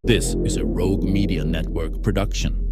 This is a Rogue Media Network production.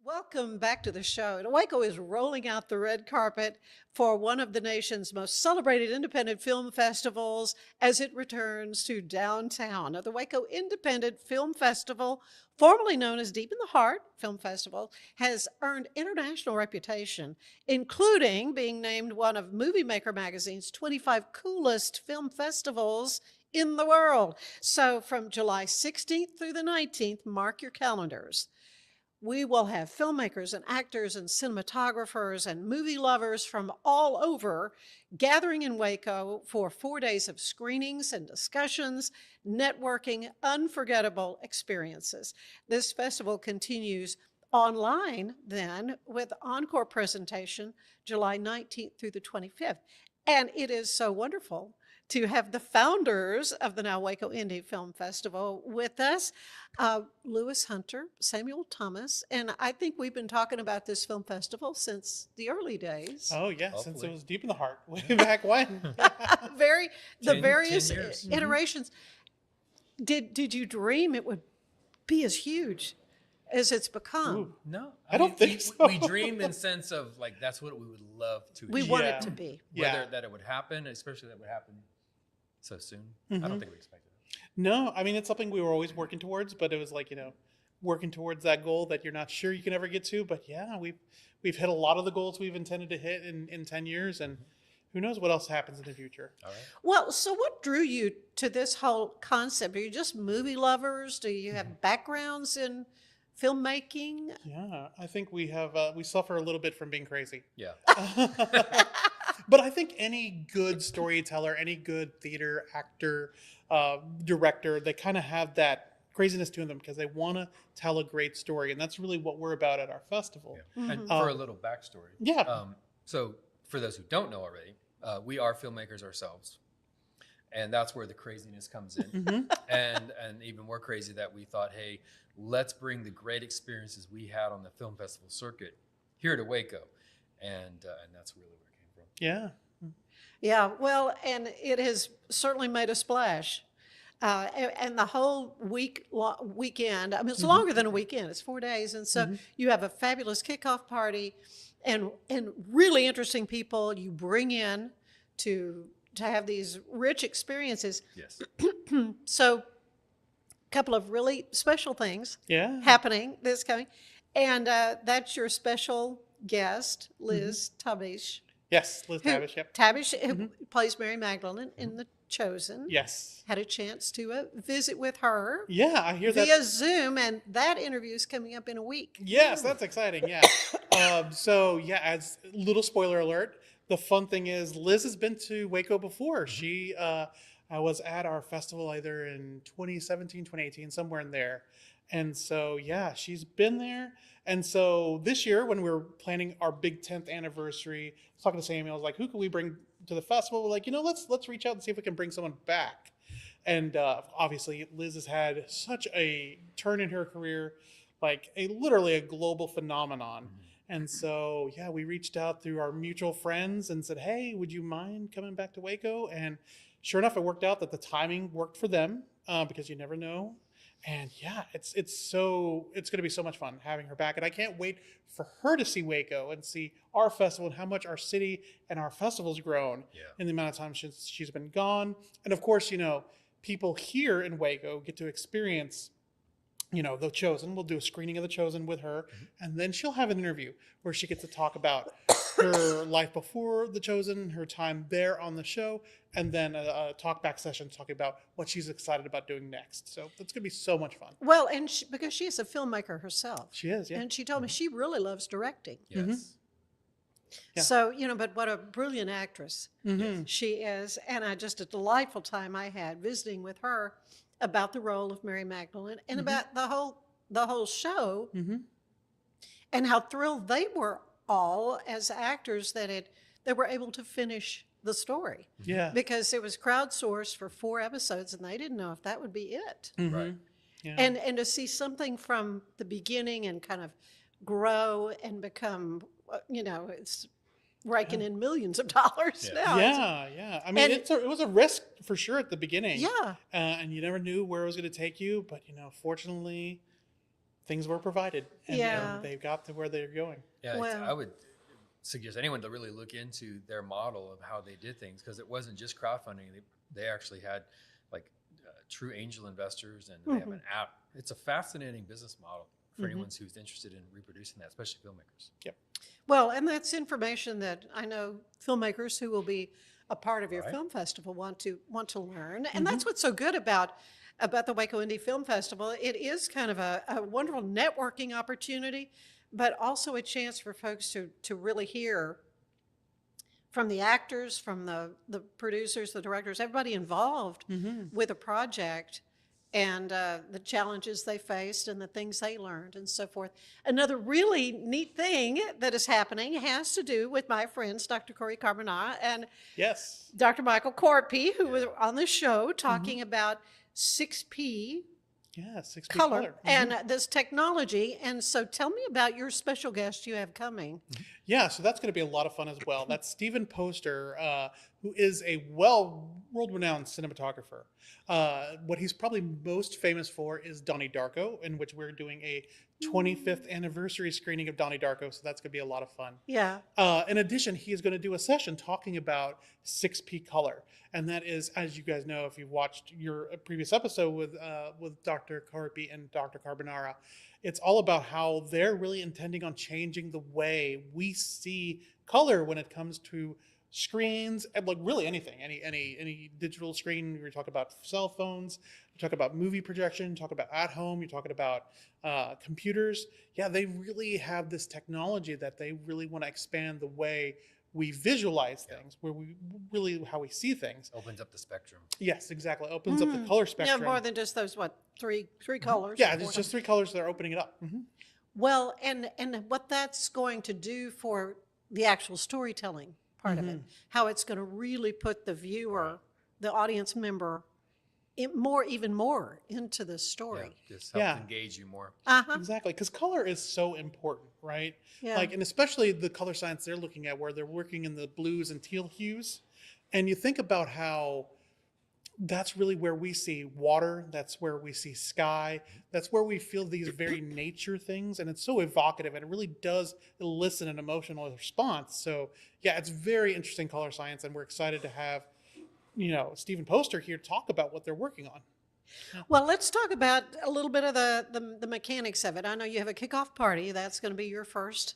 Welcome back to the show. And Waco is rolling out the red carpet for one of the nation's most celebrated independent film festivals as it returns to downtown. Now, the Waco Independent Film Festival, formerly known as Deep in the Heart Film Festival, has earned international reputation, including being named one of Movie Maker magazine's 25 coolest film festivals in the world. So from July 16th through the 19th, mark your calendars. We will have filmmakers and actors and cinematographers and movie lovers from all over gathering in Waco for 4 days of screenings and discussions, networking, unforgettable experiences. This festival continues online then with encore presentation July 19th through the 25th. And it is so wonderful to have the founders of the now Waco Indie Film Festival with us, Lewis Hunter, Samuel Thomas, and I think we've been talking about this film festival since the early days. Oh yeah, Hopefully. since it was Deep in the Heart, way back when. The various 10 years. iterations. Did you dream it would be as huge as it's become? Ooh. No, I don't think so. We dreamed in the sense of like that's what we would love to We achieve. want Yeah. it to be. Yeah. Whether that it would happen, especially that would happen so soon. I Mhm. don't think we expected it. No, I mean it's something we were always working towards, but it was like working towards that goal that you're not sure you can ever get to. But yeah, we've hit a lot of the goals we've intended to hit in 10 years, and who knows what else happens in the future. All right. Well, so what drew you to this whole concept? Are you just movie lovers? Do you have backgrounds in filmmaking? Yeah, I think we have we suffer a little bit from being crazy. Yeah. But I think any good storyteller, any good theater actor, director, they kind of have that craziness to them because they want to tell a great story, and that's really what we're about at our festival. Yeah. And for a little backstory. Yeah. So for those who don't know already, we are filmmakers ourselves. And that's where the craziness comes in. And even more crazy that we thought, hey, let's bring the great experiences we had on the film festival circuit here to Waco. And that's really where it came from. Yeah. Yeah, well, and it has certainly made a splash. And the whole weekend, I mean, it's longer than a weekend, it's 4 days. And so you have a fabulous kickoff party and really interesting people you bring in to have these rich experiences. Yes. So a couple of really special things Yeah. happening this coming. And that's your special guest, Liz Tabish. Yes, Liz Tabish. Yep. Tabish, who plays Mary Magdalene in The Chosen. Yes. Had a chance to visit with her Yeah, I hear that. via Zoom, and that interview is coming up in a week. Yes, that's exciting. Yeah. So yeah, as little spoiler alert, the fun thing is Liz has been to Waco before. She was at our festival either in 2017, 2018, somewhere in there. And so yeah, she's been there. And so this year when we were planning our big 10th anniversary, I was talking to Samuel, I was like, who can we bring to the festival? We're like, let's reach out and see if we can bring someone back. And obviously Liz has had such a turn in her career, like literally a global phenomenon. And so, yeah, we reached out through our mutual friends and said, hey, would you mind coming back to Waco? And sure enough, it worked out that the timing worked for them because you never know. And yeah, it's going to be so much fun having her back. And I can't wait for her to see Waco and see our festival and how much our city and our festival's grown in the amount of time she's been gone. And of course, people here in Waco get to experience The Chosen. We'll do a screening of The Chosen with her, and then she'll have an interview where she gets to talk about her life before The Chosen, her time there on the show, and then a talk-back session talking about what she's excited about doing next. So that's going to be so much fun. Well, and because she is a filmmaker herself. She is, yeah. And she told me she really loves directing. Yes. Yeah. So, but what a brilliant actress Mhm. she is. And just a delightful time I had visiting with her about the role of Mary Magdalene and about the whole show Mhm. and how thrilled they were all as actors that they were able to finish the story Yeah. because it was crowdsourced for 4 episodes and they didn't know if that would be it. Right. Mhm. Yeah. And to see something from the beginning and kind of grow and become, it's raking in millions of dollars Yeah. now. Yeah, yeah. I mean, and- it was a risk for sure at the beginning. Yeah. And you never knew where it was going to take you, but fortunately, things were provided, and Yeah. they got to where they're going. Yeah, Well- I would suggest anyone to really look into their model of how they did things because it wasn't just crowdfunding. They actually had like true angel investors and they have an app. It's a fascinating business model for anyone who's interested in reproducing that, especially filmmakers. Yep. Well, and that's information that I know filmmakers who will be a part of your Right. film festival want to learn. And that's what's so good about the Waco Indie Film Festival. It is kind of a wonderful networking opportunity, but also a chance for folks to really hear from the actors, from the producers, the directors, everybody involved with a project, and the challenges they faced and the things they learned and so forth. Another really neat thing that is happening has to do with my friends, Dr. Corey Carbonara and Yes. Dr. Michael Corpy, who was on the show talking about 6P Yeah. 6P color and this technology. And so tell me about your special guest you have coming. Yeah, so that's going to be a lot of fun as well. That's Stephen Poster, who is a world-renowned cinematographer. What he's probably most famous for is Donnie Darko, in which we're doing a 25th anniversary screening of Donnie Darko, so that's going to be a lot of fun. Yeah. In addition, he is going to do a session talking about 6P color, and that is, as you guys know, if you've watched your previous episode with Dr. Carpi and Dr. Carbonara, it's all about how they're really intending on changing the way we see color when it comes to screens and like really anything, any digital screen. We talk about cell phones, you talk about movie projection, you talk about at home, you're talking about computers. Yeah, they really have this technology that they really want to expand the way we visualize things, where we really how we see things. Opens up the spectrum. Yes, exactly. Opens up the color Yeah, spectrum. more than just those, three colors? Yeah, or it's four? just 3 colors that are opening it up. Well, and what that's going to do for the actual storytelling part of it, how it's going to really put the viewer, the audience member, even more into the Yeah, story. just helps engage you more. Exactly, because color is so important, right? Yeah. Like, and especially the color science they're looking at, where they're working in the blues and teal hues, and you think about how that's really where we see water, that's where we see sky, that's where we feel these very nature things, and it's so evocative, and it really does elicit an emotional response. So, yeah, it's very interesting color science, and we're excited to have Stephen Poster here talk about what they're working on. Well, let's talk about a little bit of the mechanics of it. I know you have a kickoff party. That's going to be your first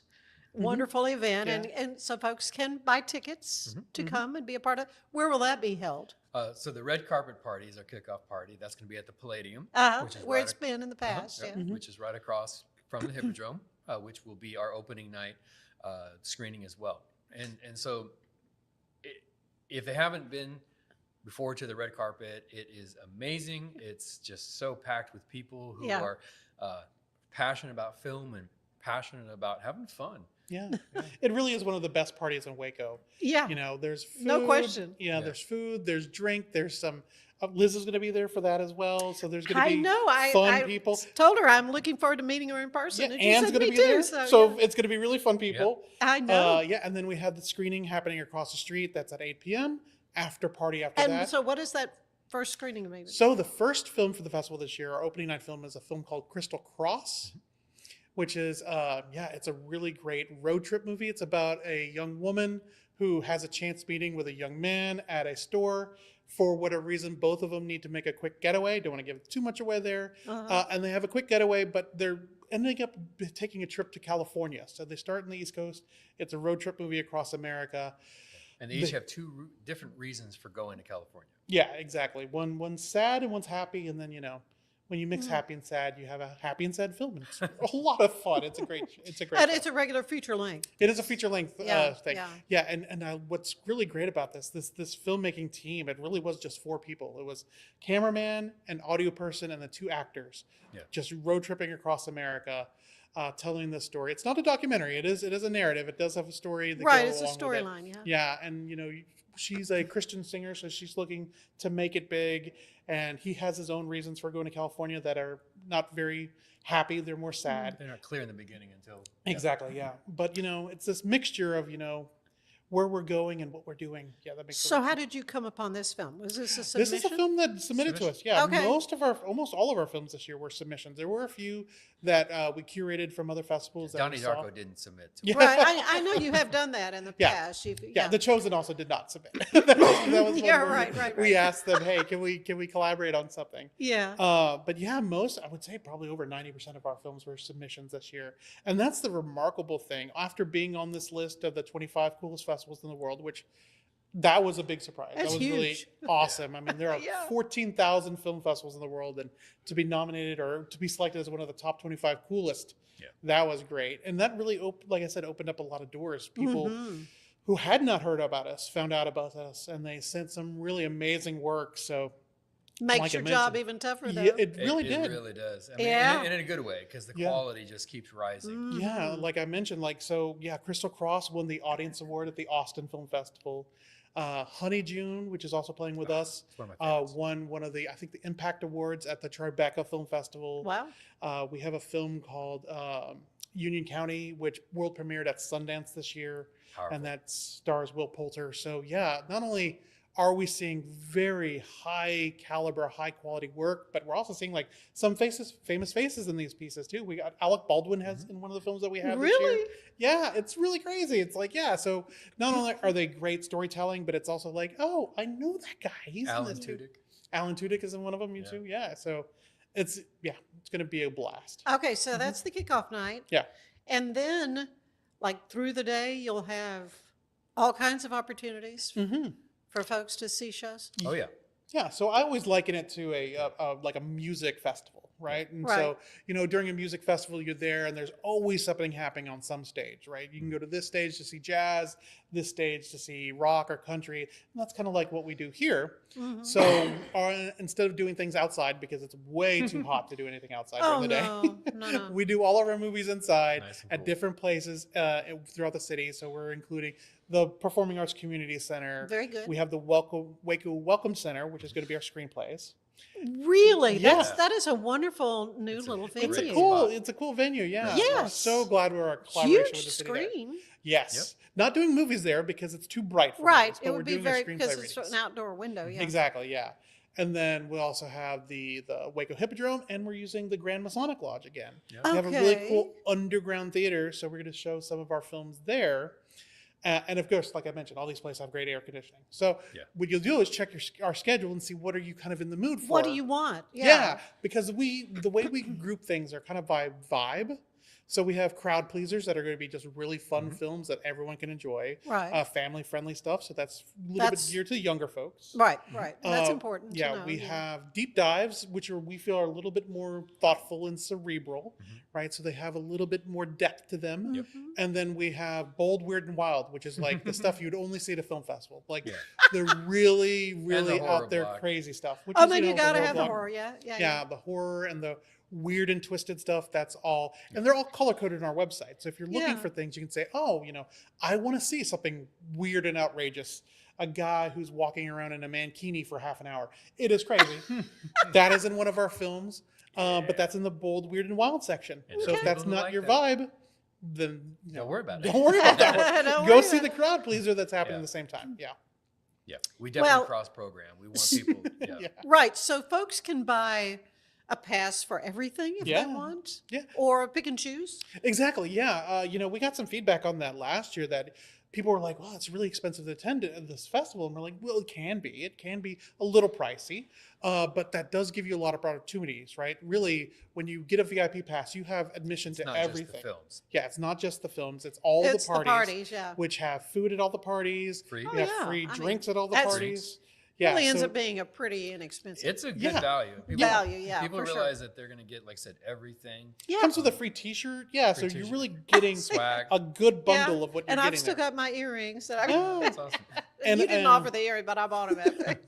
wonderful event, and so folks can buy tickets to come and be a part of. Where will that be held? So the red carpet party is our kickoff party. That's going to be at the Palladium, which is Where right it's been in the past. yeah, Yeah. which is right across from the Hippodrome, which will be our opening night screening as well. And so if they haven't been before to the red carpet, it is amazing. It's just so packed with people who are passionate about film and passionate about having fun. Yeah. It really is one of the best parties in Waco. Yeah. There's food. No question. Yeah, there's food, there's drink, there's some. Liz is going to be there for that as well. So there's going to be fun people. Told her I'm looking forward to meeting her in person. Yeah, and she Anne's said, going to "Me be too." there. So yeah. it's going to be really fun people. I know. Yeah, and then we have the screening happening across the street. That's at 8 p.m. After party after And that. so what is that first screening maybe? So the first film for the festival this year, our opening night film, is a film called Crystal Cross, which is, it's a really great road trip movie. It's about a young woman who has a chance meeting with a young man at a store. For whatever reason, both of them need to make a quick getaway. Don't want to give too much away there. And they have a quick getaway, but they're ending up taking a trip to California. So they start in the East Coast. It's a road trip movie across America. And they each have two different reasons for going to California. Yeah, exactly. One's sad and one's happy, and then when you mix happy and sad, you have a happy and sad film. And it's a lot of fun. It's a great And show. it's a regular feature length. It is a feature length thing. Yeah. Yeah, and what's really great about this filmmaking team, it really was just 4 people. It was cameraman, an audio person, and the 2 actors, just road tripping across America, telling this story. It's not a documentary. It is a narrative. It does have a story. That It's a storyline. Yeah, and she's a Christian singer, so she's looking to make it big, and he has his own reasons for going to California that are not very happy. They're more sad. They're not clear in the beginning until Exactly, yeah. But it's this mixture of where we're going and what we're doing. Yeah, that makes sense. So how did you come upon this film? Was this a submission? This is a film that submitted to us. Yeah, Okay. almost all of our films this year were submissions. There were a few that we curated from other festivals. that Donnie we saw. Darko didn't submit to Yeah. Right, I know you have done that in the Yeah. past. Yeah, The Chosen also did not submit. that was Yeah, one where right. We asked them, hey, can we collaborate on something? Yeah. But yeah, I would say probably over 90% of our films were submissions this year. And that's the remarkable thing. After being on this list of the 25 coolest festivals in the world, which that was a big surprise. That's that was really huge. awesome. I mean, there are Yeah. 14,000 film festivals in the world, and to be nominated or to be selected as one of the top 25 coolest, that was great. And that really, like I said, opened up a lot of doors. People who had not heard about us found out about us, and they sent some really amazing work. So Makes like I your job mentioned. even tougher, though. yeah, it really It did. really does. I mean, Yeah. in a good way, because the Yeah. quality just keeps rising. Yeah, like I mentioned, Crystal Cross won the Audience Award at the Austin Film Festival. Honey June, which is also playing with us, It's one of my favorites. won one of the Impact Awards at the Tribeca Film Festival. Wow. We have a film called Union County, which world premiered at Sundance this year, Powerful. and that stars Will Poulter. So yeah, not only are we seeing very high caliber, high quality work, but we're also seeing some famous faces in these pieces too. We got Alec Baldwin has in one of the films that we have this year. Really? Yeah, it's really crazy. It's so not only are they great storytelling, but it's also oh, I know that guy. He's Alan in this too. Tudyk. Alan Tudyk is in one of them, too. Yeah, so it's going to be a blast. Okay, so that's the kickoff night. Yeah. And then, through the day, you'll have all kinds of opportunities for folks to see shows. Oh, yeah. Yeah, so I always liken it to a music festival, right? And so, during a music festival, you're there and there's always something happening on some stage, right? You can go to this stage to see jazz, this stage to see rock or country. And that's kind of like what we do here. So instead of doing things outside, because it's way too hot to do anything outside during the day, no. we do all of our movies inside Nice and at cool. different places throughout the city. So we're including the Performing Arts Community Center. Very good. We have the Waco Welcome Center, which is going to be our screenplays. Really? Yeah. That is a wonderful new little venue. It's a Great cool, spot. it's a cool venue. Yeah. Yes. We're so glad we're a collaboration with the Huge city there. screen. Yes. Not doing movies there because it's too bright for Right. movies, but It we're would be doing very, the screenplay because it's readings. an outdoor window. Yeah. Exactly. Yeah. And then we also have the Waco Hippodrome, and we're using the Grand Masonic Lodge again. Yeah. We have a really Okay. cool underground theater, so we're going to show some of our films there. And of course, like I mentioned, all these places have great air conditioning. So what you'll do is check our schedule and see what are you kind of in the mood for. What do you want? Yeah, because the way we group things are kind of by vibe. So we have crowd pleasers that are going to be just really fun films that everyone can enjoy. Right. Family-friendly stuff. So that's a little bit geared to younger folks. Right. And that's Uh, important. to Yeah, know, we have deep dives, which we feel are a little bit more thoughtful and cerebral, right? So they have a little bit more depth to them. And then we have bold, weird, and wild, which is like the stuff you'd only see at a film festival, like the really, really horror out there block. crazy stuff. Which Oh, is, then you got to have the block. horror. Yeah, the horror and the weird and twisted stuff. That's all, and they're all color coded on our website. So if you're looking Yeah. for things, you can say, "Oh, I want to see something weird and outrageous." A guy who's walking around in a mankini for half an hour. It is crazy. That is in one of our films, but that's in the bold, weird, and wild section. And So there's if that's people who not like your that. vibe, then Don't worry about it. don't worry about that one. Don't Go worry see about the crowd pleaser that's happening Yeah. at the same time. Yeah. Yeah, we definitely Well- cross program. We want people. Yeah. Yeah. Right. So folks can buy a pass for everything if Yeah. they want. Yeah. Or pick and choose. Exactly. Yeah. We got some feedback on that last year that people were like, "Well, it's really expensive to attend this festival," and we're like, "Well, it can be. It can be a little pricey, but that does give you a lot of opportunities, right? Really, when you get a VIP pass, you have admission It's to not everything. just the films. Yeah, it's not just the films; it's all It's the parties, yeah. which have food at all the parties. Free. You Oh, have yeah. free I mean, drinks at all the that's- parties. Yeah, really ends so- up being a pretty inexpensive. It's a good Yeah. value. Value, yeah, People for sure. realize that they're going to get, like I said, everything. Yeah. Comes with a free T-shirt. Yeah, Free so you're t-shirt. really getting Swag. a good bundle Yeah, of what you're and getting I've still there. got my earrings that I. Yeah. That's awesome. And- you didn't and- offer the earring, but I bought them after.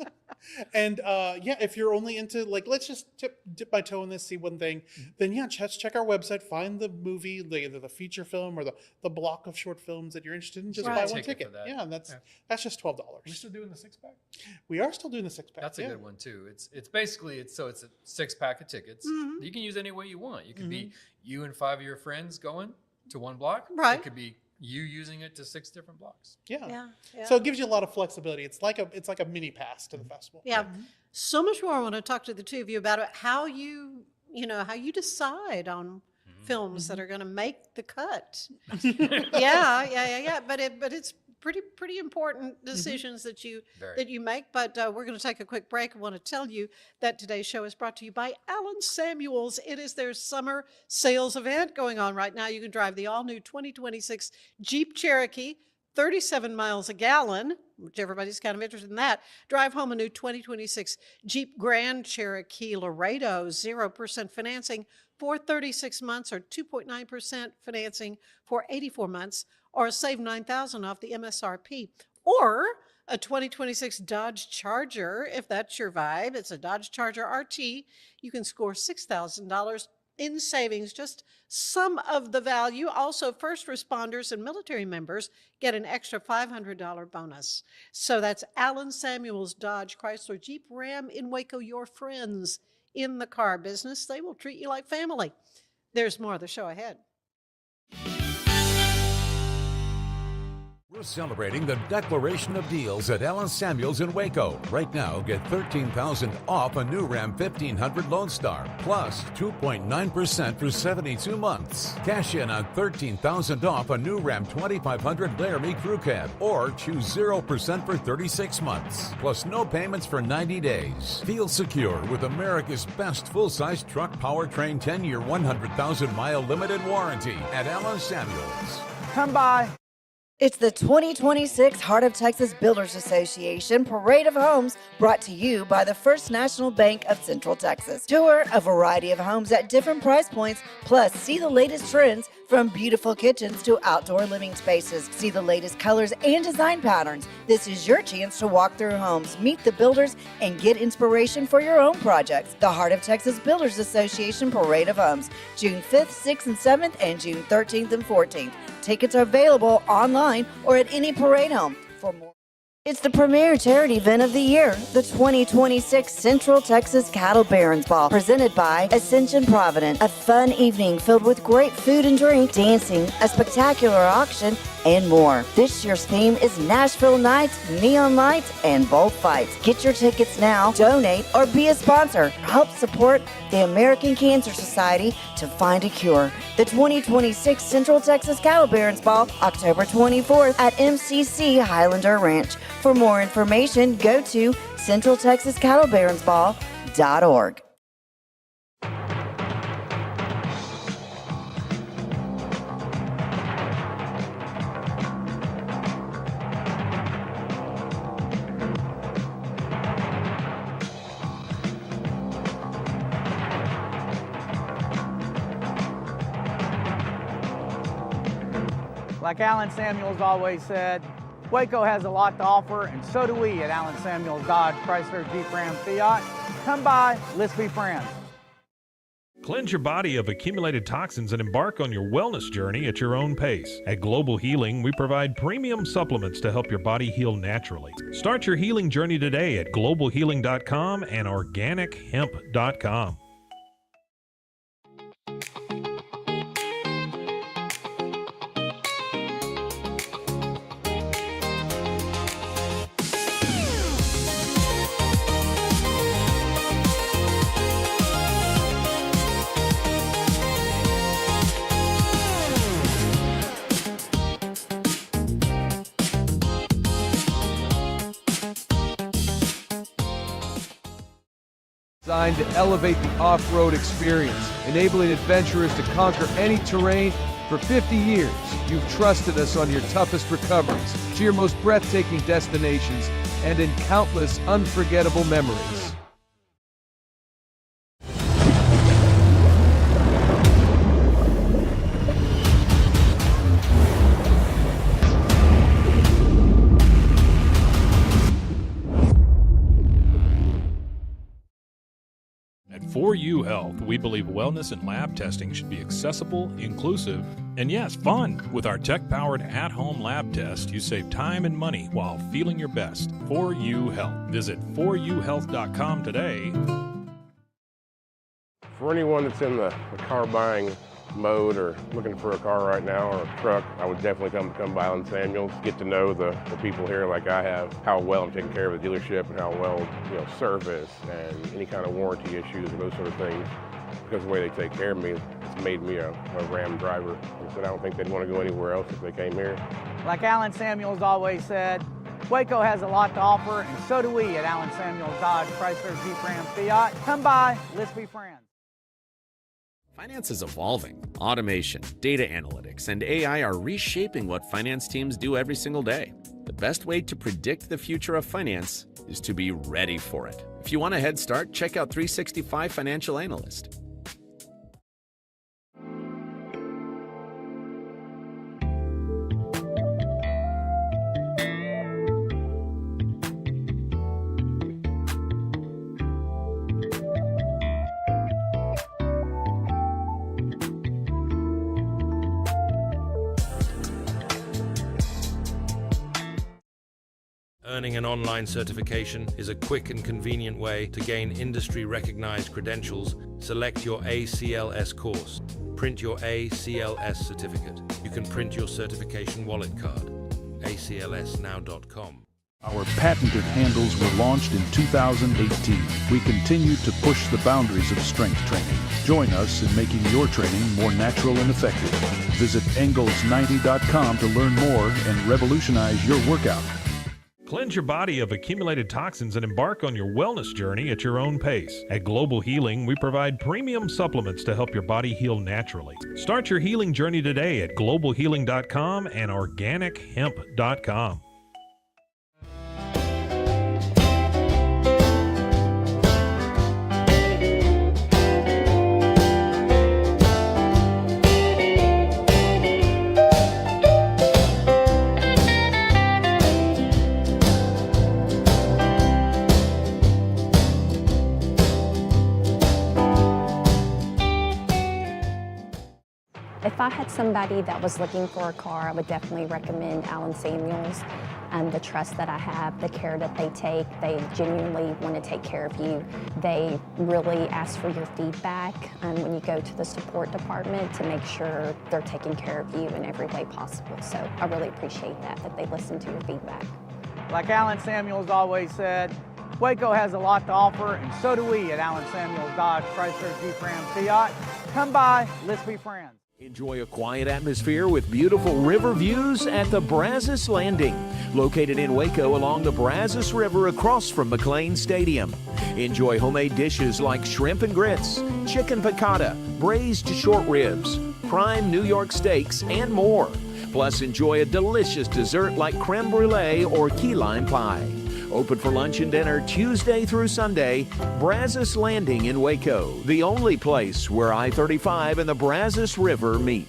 And yeah, if you're only into like, let's just dip my toe in this, see one thing, then yeah, check our website, find the movie, either the feature film or the block of short films that you're interested in. Just Right. buy Ticket one for ticket. that. Yeah, and Yeah. that's just $12. We're still doing the 6-pack. We are still doing the 6-pack. That's a yeah. good one too. It's basically it's a 6-pack of tickets. Mhm. You can use any way you want. You could be you and 5 of your friends going to one block. Right. It could be you using it to 6 different blocks. Yeah. Yeah. So it gives you a lot of flexibility. It's like a mini pass to the festival. Yeah. So much more I want to talk to the two of you about it. How you decide on films that are going to make the cut. yeah. But it's pretty important decisions that you Very. make. But we're going to take a quick break. I want to tell you that today's show is brought to you by Allen Samuels. It is their summer sales event going on right now. You can drive the all-new 2026 Jeep Cherokee, 37 miles a gallon, which everybody's kind of interested in that. Drive home a new 2026 Jeep Grand Cherokee Laredo, 0% financing for 36 months or 2.9% financing for 84 months, or save $9,000 off the MSRP. Or a 2026 Dodge Charger, if that's your vibe. It's a Dodge Charger RT. You can score $6,000 in savings, just some of the value. Also, first responders and military members get an extra $500 bonus. So that's Allen Samuels Dodge Chrysler Jeep Ram in Waco, your friends in the car business. They will treat you like family. There's more of the show ahead. We're celebrating the declaration of deals at Allen Samuels in Waco. Right now, get $13,000 off a new Ram 1500 Lone Star, plus 2.9% for 72 months. Cash in on $13,000 off a new Ram 2500 Laramie Crew Cab, or choose 0% for 36 months, plus no payments for 90 days. Feel secure with America's best full-size truck powertrain 10-year, 100,000-mile limited warranty at Allen Samuels. Come by. It's the 2026 Heart of Texas Builders Association Parade of Homes, brought to you by the First National Bank of Central Texas. Tour a variety of homes at different price points, plus see the latest trends from beautiful kitchens to outdoor living spaces. See the latest colors and design patterns. This is your chance to walk through homes, meet the builders, and get inspiration for your own projects. The Heart of Texas Builders Association Parade of Homes, June 5th, 6th, and 7th, and June 13th and 14th. Tickets are available online or at any parade home. For more, it's the premier charity event of the year, the 2026 Central Texas Cattle Barons Ball, presented by Ascension Providence. A fun evening filled with great food and drink, dancing, a spectacular auction, and more. This year's theme is Nashville Nights, Neon Lights, and Bullfights. Get your tickets now, donate, or be a sponsor. Help support the American Cancer Society to find a cure. The 2026 Central Texas Cattle Barons Ball, October 24th at MCC Highlander Ranch. For more information, go to centraltexascattlebaronsball.org. Like Allen Samuels always said, Waco has a lot to offer, and so do we at Allen Samuels Dodge, Chrysler, Jeep, Ram, Fiat. Come by, let's be friends. Cleanse your body of accumulated toxins and embark on your wellness journey at your own pace. At Global Healing, we provide premium supplements to help your body heal naturally. Start your healing journey today at globalhealing.com and organichemp.com. Designed to elevate the off-road experience, enabling adventurers to conquer any terrain. For 50 years, you've trusted us on your toughest recoveries to your most breathtaking destinations and in countless unforgettable memories. At 4U Health, we believe wellness and lab testing should be accessible, inclusive, and yes, fun. With our tech-powered at-home lab test, you save time and money while feeling your best. 4U Health. Visit 4uhealth.com today. For anyone that's in the car buying mode or looking for a car right now or a truck, I would definitely come by Allen Samuels, get to know the people here like I have, how well I'm taking care of the dealership and how well, service and any kind of warranty issues and those sort of things. Because of the way they take care of me, it's made me a Ram driver. And so I don't think they'd want to go anywhere else if they came here. Like Alan Samuels always said, Waco has a lot to offer, and so do we at Alan Samuels Dodge, Chrysler, Jeep, Ram, Fiat. Come by, let's be friends. Finance is evolving. Automation, data analytics, and AI are reshaping what finance teams do every single day. The best way to predict the future of finance is to be ready for it. If you want a head start, check out 365 Financial Analyst. Earning an online certification is a quick and convenient way to gain industry-recognized credentials. Select your ACLS course. Print your ACLS certificate. You can print your certification wallet card. aclsnow.com. Our patented handles were launched in 2018. We continue to push the boundaries of strength training. Join us in making your training more natural and effective. Visit Engels90.com to learn more and revolutionize your workout. Cleanse your body of accumulated toxins and embark on your wellness journey at your own pace. At Global Healing, we provide premium supplements to help your body heal naturally. Start your healing journey today at globalhealing.com and organichemp.com. If I had somebody that was looking for a car, I would definitely recommend Alan Samuels. The trust that I have, the care that they take, they genuinely want to take care of you. They really ask for your feedback when you go to the support department to make sure they're taking care of you in every way possible. So I really appreciate that they listen to your feedback. Like Alan Samuels always said, Waco has a lot to offer, and so do we at Alan Samuels Dodge, Chrysler, Jeep, Ram, Fiat. Come by, let's be friends. Enjoy a quiet atmosphere with beautiful river views at the Brazos Landing, located in Waco along the Brazos River across from McLean Stadium. Enjoy homemade dishes like shrimp and grits, chicken piccata, braised short ribs, prime New York steaks, and more. Plus, enjoy a delicious dessert like creme brulee or key lime pie. Open for lunch and dinner Tuesday through Sunday. Brazos Landing in Waco, the only place where I-35 and the Brazos River meet.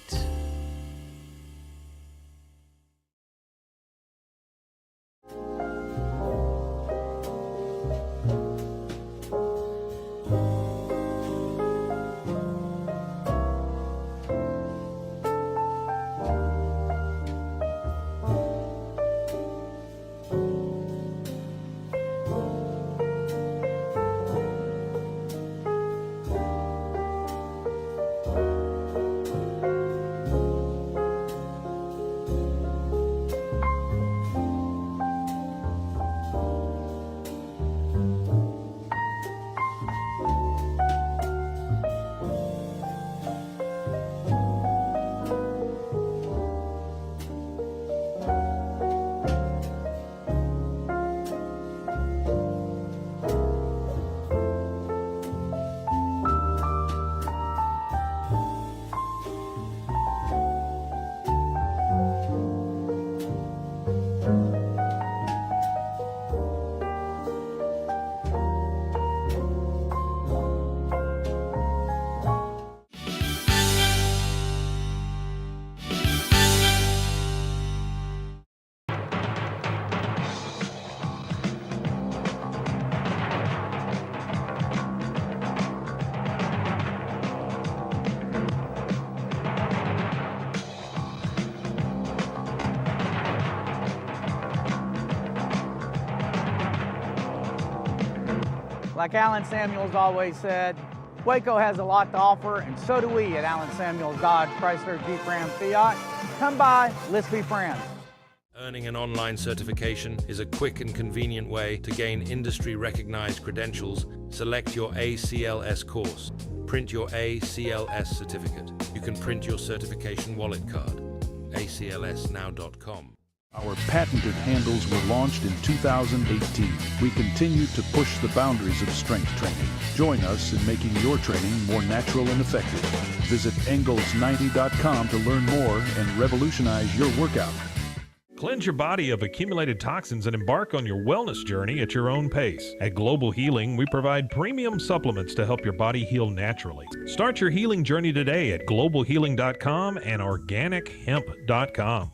Like Alan Samuels always said, Waco has a lot to offer, and so do we at Alan Samuels Dodge Chrysler Jeep Ram Fiat. Come by, let's be friends. Earning an online certification is a quick and convenient way to gain industry-recognized credentials. Select your ACLS course. Print your ACLS certificate. You can print your certification wallet card. aclsnow.com. Our patented handles were launched in 2018. We continue to push the boundaries of strength training. Join us in making your training more natural and effective. Visit Engels90.com to learn more and revolutionize your workout. Cleanse your body of accumulated toxins and embark on your wellness journey at your own pace. At Global Healing, we provide premium supplements to help your body heal naturally. Start your healing journey today at globalhealing.com and organichemp.com.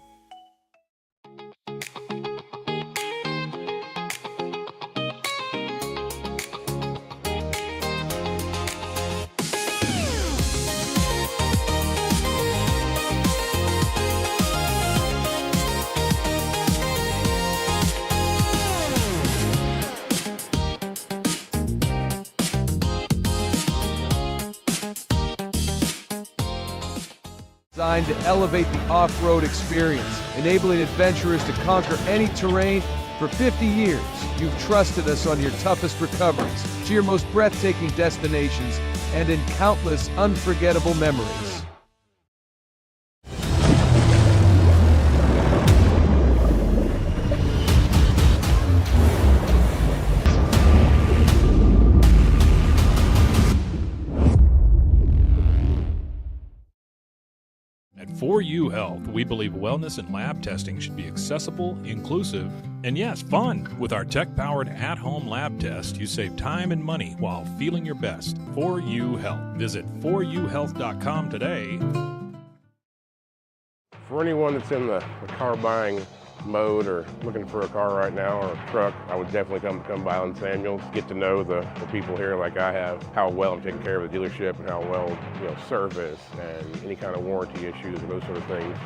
Designed to elevate the off-road experience, enabling adventurers to conquer any terrain. For 50 years, you've trusted us on your toughest recoveries, to your most breathtaking destinations, and in countless unforgettable memories. At 4U Health, we believe wellness and lab testing should be accessible, inclusive, and yes, fun. With our tech-powered at-home lab test, you save time and money while feeling your best. 4U Health. Visit 4uhealth.com today. For anyone that's in the car buying mode or looking for a car right now or a truck, I would definitely come by Alan Samuels, get to know the people here like I have, how well I'm taking care of the dealership and how well, service and any kind of warranty issues and those sort of things.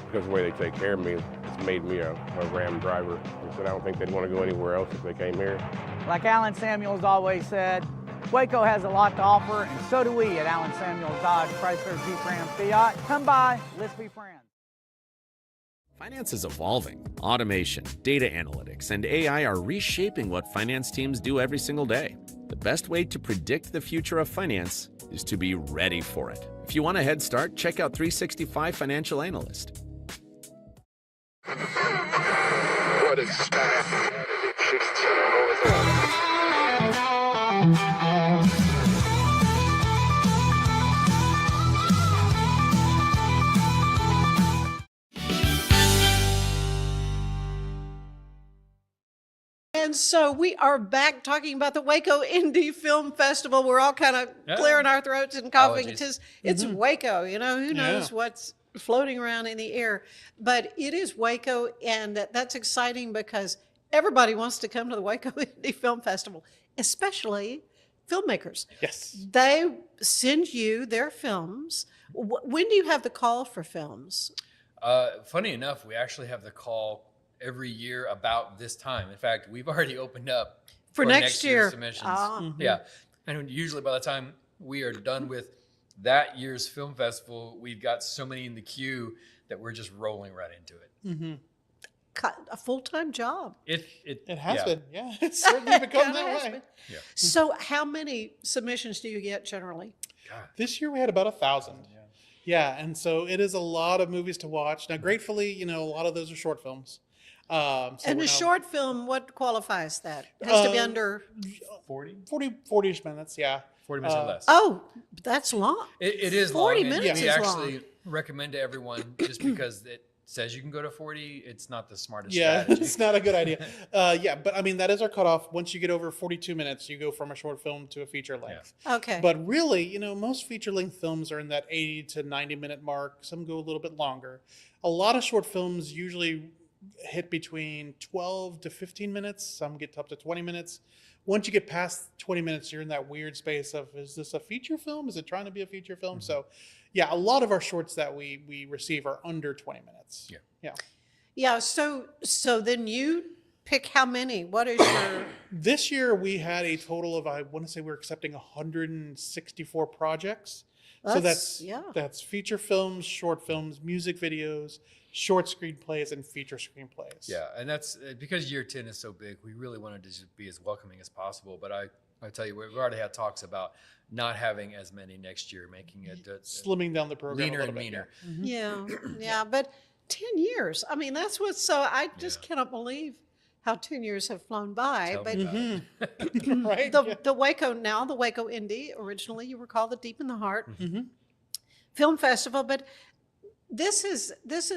Because the way they take care of me, it's made me a Ram driver. And so I don't think they'd want to go anywhere else if they came here. Like Alan Samuels always said, Waco has a lot to offer, and so do we at Alan Samuels Dodge Chrysler Jeep Ram Fiat. Come by, let's be friends. Finance is evolving. Automation, data analytics, and AI are reshaping what finance teams do every single day. The best way to predict the future of finance is to be ready for it. If you want a head start, check out 365 Financial Analyst. And so we are back talking about the Waco Indie Film Festival. We're all kind of clearing our throats and coughing. It's Waco, who knows what's floating around in the air. But it is Waco, and that's exciting because everybody wants to come to the Waco Indie Film Festival, especially filmmakers. Yes. They send you their films. When do you have the call for films? Funny enough, we actually have the call every year about this time. In fact, we've already opened up for next year year's submissions. Yeah. And usually by the time we are done with that year's film festival, we've got so many in the queue that we're just rolling right into it. A full-time job. It has been. Yeah, it's certainly become that way. Yeah. So how many submissions do you get generally? This year we had about 1,000. Yeah, and so it is a lot of movies to watch. Now, gratefully, a lot of those are short films. And a short film, what qualifies that? It has to be under 40-ish minutes, yeah. 40 minutes or less. Oh, that's long. It is 40 long. minutes We is actually long. recommend to everyone, just because it says you can go to 40, it's not the smartest Yeah, strategy. it's not a good idea. But I mean, that is our cutoff. Once you get over 42 minutes, you go from a short film to a feature length. Yeah. Okay. But really, most feature length films are in that 80 to 90 minute mark. Some go a little bit longer. A lot of short films usually hit between 12 to 15 minutes. Some get up to 20 minutes. Once you get past 20 minutes, you're in that weird space of, is this a feature film? Is it trying to be a feature film? So yeah, a lot of our shorts that we receive are under 20 minutes. Yeah. Yeah. So then you pick how many? What is your... This year we had a total of, I want to say we're accepting 164 projects. So that's feature films, short films, music videos, short screenplays, and feature screenplays. Yeah, and that's because year 10 is so big, we really wanted to just be as welcoming as possible. But I tell you, we've already had talks about not having as many next year, making it slimming down the program leaner a little and bit, meaner. Yeah, but 10 years. I mean, that's what's so, I just cannot believe how 10 years have flown by. But right? the Waco, now the Waco Indie, originally you recall the Deep in the Heart Film Festival, but this is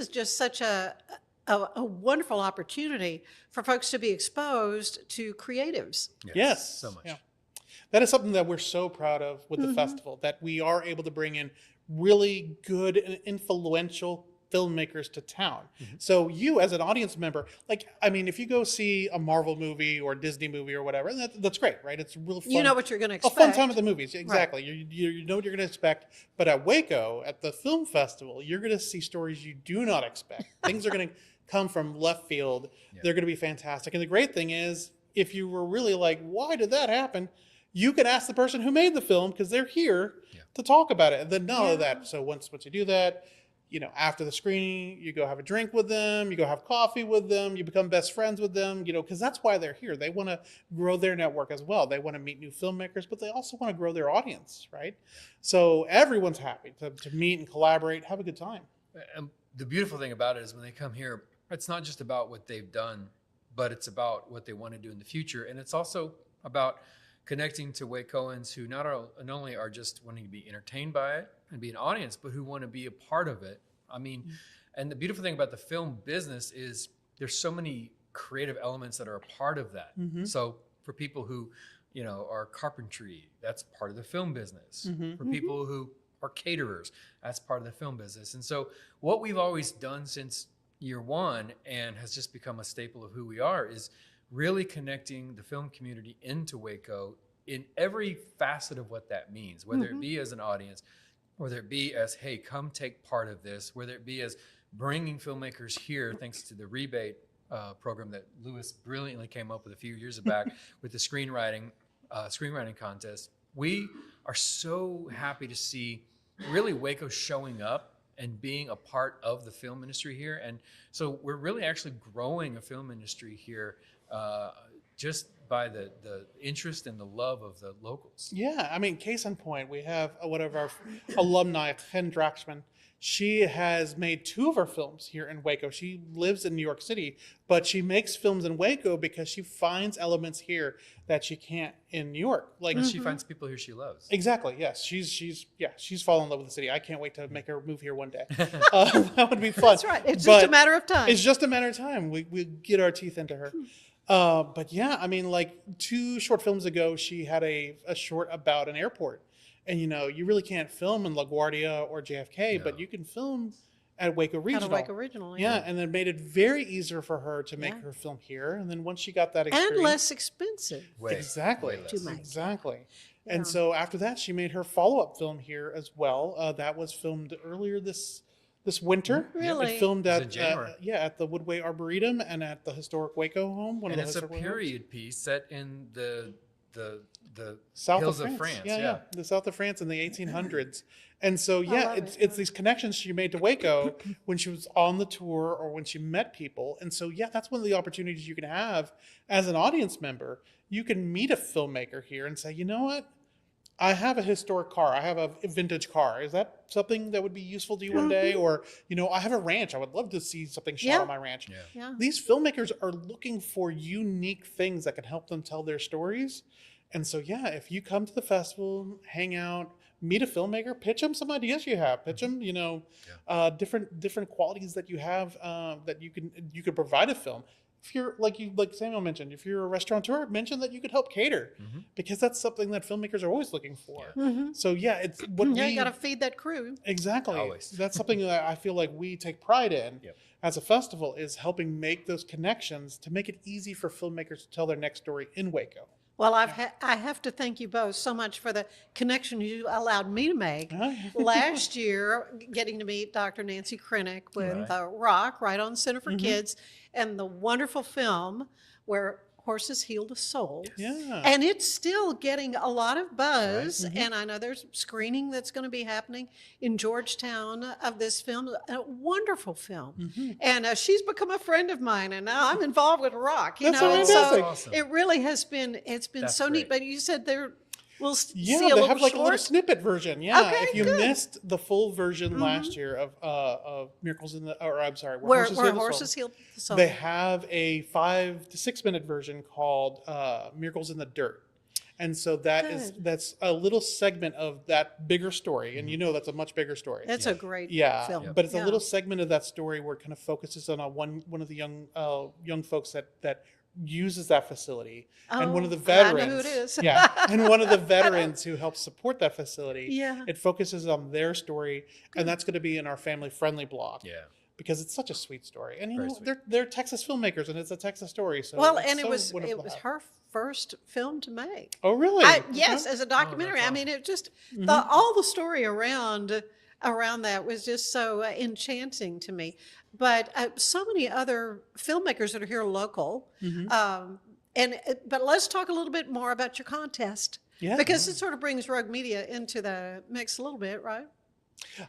just such a wonderful opportunity for folks to be exposed to creatives. Yes, so much. Yeah. That is something that we're so proud of with the festival, that we are able to bring in really good and influential filmmakers to town. So you as an audience member, like, I mean, if you go see a Marvel movie or a Disney movie or whatever, that's great, right? It's real fun. You know what you're going to expect. A fun time at the movies, exactly. Right. You know what you're going to expect. But at Waco, at the film festival, you're going to see stories you do not expect. Things are going to come from left field. They're going to be fantastic. And the great thing is, if you were really like, why did that happen? You can ask the person who made the film, because they're here to talk about it. And then not only that, so once you do that, you know, after the screening, you go have a drink with them, you go have coffee with them, you become best friends with them, you know, because that's why they're here. They want to grow their network as well. They want to meet new filmmakers, but they also want to grow their audience, right? So everyone's happy to meet and collaborate, have a good time. And the beautiful thing about it is when they come here, it's not just about what they've done, but it's about what they want to do in the future. And it's also about connecting to Wacoans who not only are just wanting to be entertained by it and be an audience, but who want to be a part of it. I mean, and the beautiful thing about the film business is there's so many creative elements that are a part of that. So for people who, you know, are carpentry, that's part of the film business. For people who are caterers, that's part of the film business. And so what we've always done since year one, and has just become a staple of who we are, is really connecting the film community into Waco in every facet of what that means, whether it be as an audience, whether it be as, hey, come take part of this, whether it be as bringing filmmakers here, thanks to the rebate program that Lewis brilliantly came up with a few years back with the screenwriting contest. We are so happy to see really Waco showing up and being a part of the film industry here. And so we're really actually growing a film industry here just by the interest and the love of the locals. Yeah, I mean, case in point, we have one of our alumni, Chen Draxman. She has made 2 of her films here in Waco. She lives in New York City, but she makes films in Waco because she finds elements here that she can't in New York. Like she finds people here she loves. Exactly. Yes, she's fallen in love with the city. I can't wait to make her move here one day. That would be fun. That's right. It's just a matter of time. It's just a matter of time. We get our teeth into her. But yeah, I mean, like 2 short films ago, she had a short about an airport. And, you know, you really can't film in LaGuardia or JFK, but you can film at Waco Regional. At Waco Regional, yeah. And then made it very easier for her to make her film here. And then once she got that experience. And less expensive. Exactly. To make. Exactly. Yeah. And so after that, she made her follow-up film here as well. That was filmed earlier this winter. Really? It filmed at January. at the Woodway Arboretum and at the historic Waco home. And it's a period piece set in the south hills of France. Yeah, the south of France in the 1800s. And so it's these connections she made to Waco when she was on the tour or when she met people. And so that's one of the opportunities you can have as an audience member. You can meet a filmmaker here and say, you know what? I have a historic car. I have a vintage car. Is that something that would be useful to you one day? Or, you know, I have a ranch. I would love to see something shot on my ranch. Yeah. These filmmakers are looking for unique things that can help them tell their stories. And so, if you come to the festival, hang out, meet a filmmaker, pitch them some ideas you have, pitch them, you know, different qualities that you have that you can provide a film. If you're like Samuel mentioned, if you're a restaurateur, mention that you could help cater because that's something that filmmakers are always looking for. So it's what you got to feed that crew. Exactly. Always. That's something that I feel like we take pride in as a festival, is helping make those connections to make it easy for filmmakers to tell their next story in Waco. Well, I have to thank you both so much for the connection you allowed me to make. Last year, getting to meet Dr. Nancy Krennick with Rock, Right on Center for Kids, and the wonderful film where horses heal the soul. Yeah. And it's still getting a lot of buzz. Right. And I know there's screening that's going to be happening in Georgetown of this film, a wonderful film. And she's become a friend of mine, and now I'm involved with Rock. That's so fantastic. Awesome. it really has been, That's so neat. great. But you said we'll Yeah, see a they little have like short. a little snippet version. Yeah, Okay, if you good. missed the full version last year of Miracles in the, or I'm sorry, where Heal the horses Soul, heal the soul. they have a 5 to 6 minute version called Miracles in the Dirt. And so that's a little segment of that bigger story, and you know that's a much bigger story. That's a great film. But it's a little segment of that story where it kind of focuses on one of the young folks that uses that facility, and one of the veterans. I know who it is. And one of the veterans who helps support that facility. Yeah. It focuses on their story, and that's going to be in our family friendly blog. Yeah. Because it's such a sweet story, and Very sweet. they're Texas filmmakers, and it's a Texas story. So Well, it's and so wonderful it was to have. her first film to make. Oh, really? Yes, Okay. as a documentary. that's I mean, it just all the story around that was just so enchanting to me. But so many other filmmakers that are here local. But let's talk a little bit more about your contest. Yeah. Because it sort of brings Rogue Media into the mix a little bit, right?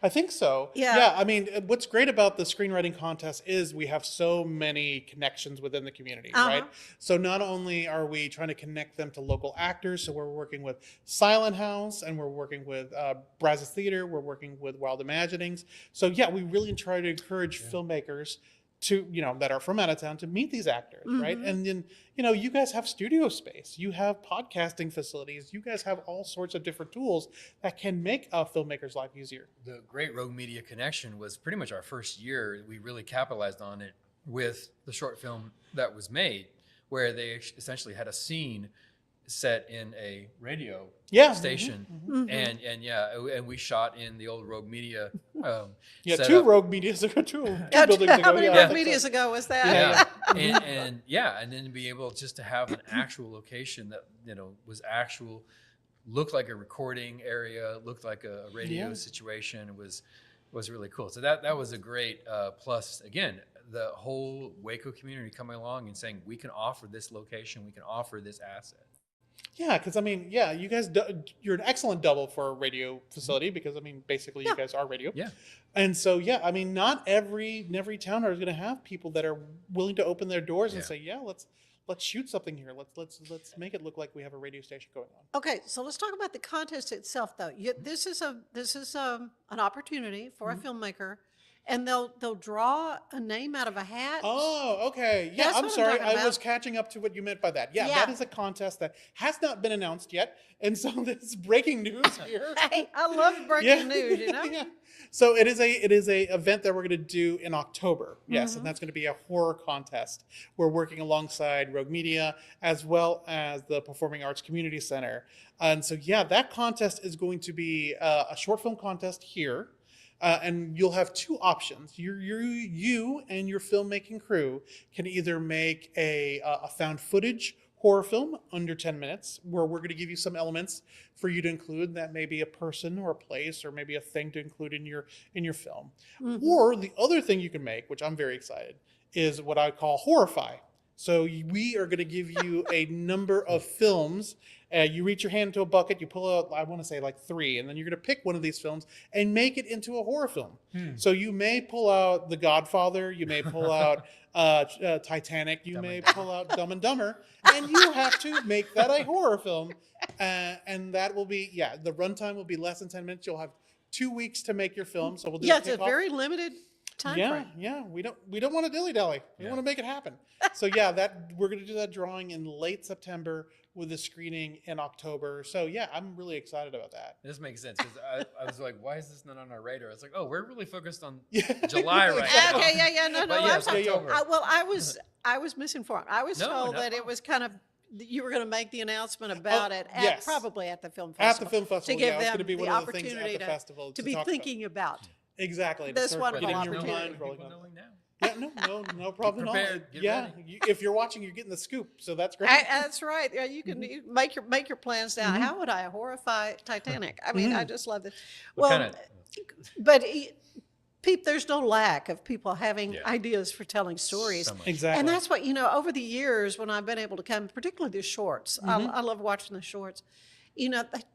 I think so. Yeah. I mean, what's great about the screenwriting contest is we have so many connections within the community, right? So not only are we trying to connect them to local actors, so we're working with Silent House, and we're working with Brazos Theater, we're working with Wild Imaginings. So yeah, we really try to encourage filmmakers to, that are from out of town to meet these actors, right? And then, you guys have studio space, you have podcasting facilities, you guys have all sorts of different tools that can make a filmmaker's life easier. The great Rogue Media connection was pretty much our first year. We really capitalized on it with the short film that was made, where they essentially had a scene set in a radio station, and we shot in the old Rogue Media. Two setup. Rogue Medias ago, two How buildings ago. many Rogue Medias ago was that? And then be able just to have an actual location that was actual, looked like a recording area, looked like a radio situation. It was really cool. So that was a great plus. Again, the whole Waco community coming along and saying we can offer this location, we can offer this asset. Yeah, because I mean, you guys, you're an excellent double for a radio facility, because I mean, basically you guys are radio. Yeah. And so, I mean, not every town is going to have people that are willing to open their doors and say, let's shoot something here. Let's make it look like we have a radio station going on. Okay, so let's talk about the contest itself, though. This is an opportunity for a filmmaker, and they'll draw a name out of a hat. Oh, okay. Yeah, That's I'm what sorry. talking I about. was catching up to what you meant by that. Yeah, that is a contest that has not been announced yet. And so this is breaking news here. Hey, I love breaking news, Yeah. So it is a event that we're going to do in October. Yes, and that's going to be a horror contest. We're working alongside Rogue Media as well as the Performing Arts Community Center. And so that contest is going to be a short film contest here. And you'll have two options. You and your filmmaking crew can either make a found footage horror film under 10 minutes, where we're going to give you some elements for you to include. That may be a person or a place or maybe a thing to include in your film. Or the other thing you can make, which I'm very excited, is what I call horrify. So we are going to give you a number of films. You reach your hand into a bucket, you pull out, I want to say like 3, and then you're going to pick one of these films and make it into a horror film. So you may pull out The Godfather, you may pull out Titanic, you may pull out Dumb and Dumber, and you have to make that a horror film. And that will be, the runtime will be less than 10 minutes. You'll have 2 weeks to make your film. So we'll do it's a very limited time frame. Yeah, we don't want to dilly-dally. We want to make it happen. So we're going to do that drawing in late September with a screening in October. So I'm really excited about that. This makes sense, because I was like, why is this not on our radar? It's like, oh, we're really focused on July right now. Okay, no, But October. I was misinformed. I was told that it was kind of, you were going to make the announcement about it probably at the film festival. At the film festival, to give it's them going to be the one of the things opportunity at the festival to be thinking about. Exactly. This wonderful getting your opportunity. mind rolling on Knowing now. Yeah, no problem at all. prepared, get ready. If you're watching, you're getting the scoop, so that's great. That's right. Yeah, you can you make your plans down. How would I horrify Titanic? I mean, I just love this. What Well, kind of- but there's no lack of people having ideas for telling stories. So much. Exactly. And that's what, over the years when I've been able to come, particularly the shorts, I love watching the shorts,